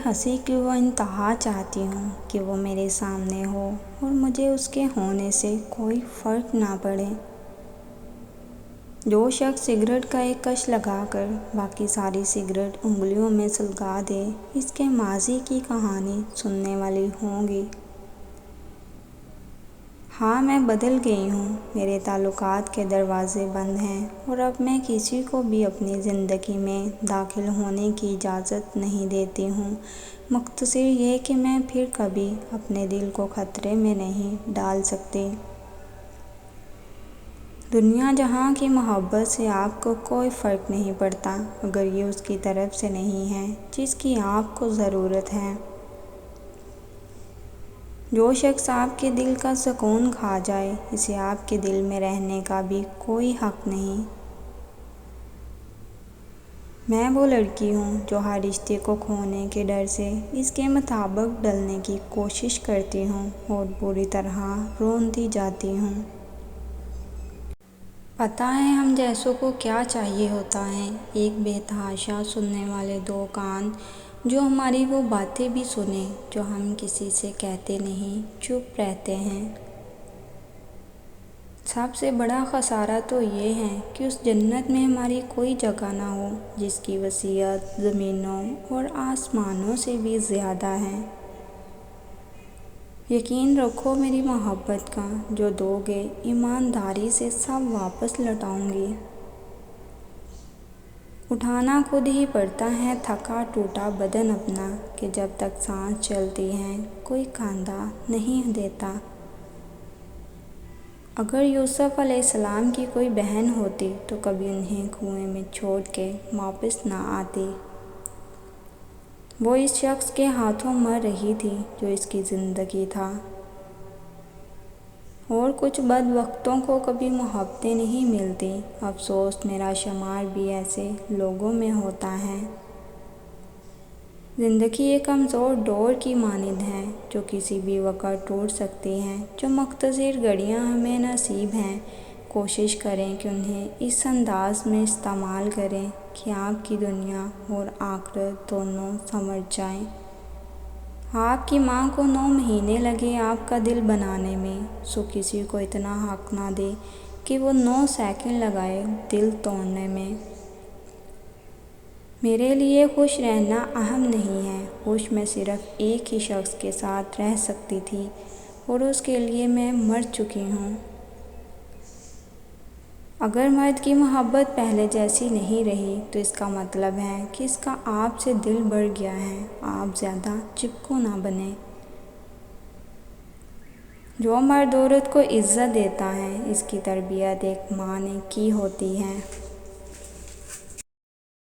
ہنسی کی وہ انتہا چاہتی ہوں کہ وہ میرے سامنے ہو اور مجھے اس کے ہونے سے کوئی فرق نہ پڑے۔ جو شخص سگریٹ کا ایک کش لگا کر باقی ساری سگریٹ انگلیوں میں سلگا دے، اس کے ماضی کی کہانی سننے والی ہوں گی۔ ہاں، میں بدل گئی ہوں، میرے تعلقات کے دروازے بند ہیں اور اب میں کسی کو بھی اپنی زندگی میں داخل ہونے کی اجازت نہیں دیتی ہوں۔ مختصر یہ کہ میں پھر کبھی اپنے دل کو خطرے میں نہیں ڈال سکتی۔ دنیا جہاں کی محبت سے آپ کو کوئی فرق نہیں پڑتا اگر یہ اس کی طرف سے نہیں ہے جس کی آپ کو ضرورت ہے۔ جو شخص آپ کے دل کا سکون کھا جائے، اسے آپ کے دل میں رہنے کا بھی کوئی حق نہیں۔ میں وہ لڑکی ہوں جو ہر رشتے کو کھونے کے ڈر سے اس کے مطابق ڈھلنے کی کوشش کرتی ہوں اور بری طرح رونتی جاتی ہوں۔ پتہ ہے ہم جیسوں کو کیا چاہیے ہوتا ہے، ایک بے تحاشا سننے والے دو کان جو ہماری وہ باتیں بھی سنیں جو ہم کسی سے کہتے نہیں، چپ رہتے ہیں۔ سب سے بڑا خسارہ تو یہ ہے کہ اس جنت میں ہماری کوئی جگہ نہ ہو جس کی وسعت زمینوں اور آسمانوں سے بھی زیادہ ہے۔ یقین رکھو میری محبت کا، جو دو گے ایمانداری سے سب واپس لوٹاؤں گی۔ اٹھانا خود ہی پڑتا ہے تھکا ٹوٹا بدن اپنا کہ جب تک سانس چلتی ہے کوئی کاندھا نہیں دیتا۔ اگر یوسف علیہ السلام کی کوئی بہن ہوتی تو کبھی انہیں کنویں میں چھوڑ کے واپس نہ آتی۔ وہ اس شخص کے ہاتھوں مر رہی تھی جو اس کی زندگی تھا۔ اور کچھ بدبختوں کو کبھی محبتیں نہیں ملتی، افسوس میرا شمار بھی ایسے لوگوں میں ہوتا ہے۔ زندگی ایک کمزور ڈور کی مانند ہے جو کسی بھی وقت ٹوٹ سکتی ہے۔ جو مختصر گھڑیاں ہمیں نصیب ہیں، کوشش کریں کہ انہیں اس انداز میں استعمال کریں کہ آپ کی دنیا اور آخرت دونوں سنور جائیں۔ آپ کی ماں کو 9 مہینے لگے آپ کا دل بنانے میں، سو کسی کو اتنا حق نہ دے کہ وہ 9 سیکنڈ لگائے دل توڑنے میں۔ میرے لیے خوش رہنا اہم نہیں ہے، خوش میں صرف ایک ہی شخص کے ساتھ رہ سکتی تھی اور اس کے لیے میں مر چکی ہوں۔ اگر مرد کی محبت پہلے جیسی نہیں رہی تو اس کا مطلب ہے کہ اس کا آپ سے دل بڑھ گیا ہے۔ آپ زیادہ چپکو نہ بنیں۔ جو مرد عورت کو عزت دیتا ہے، اس کی تربیت ایک ماں نے کی ہوتی ہے۔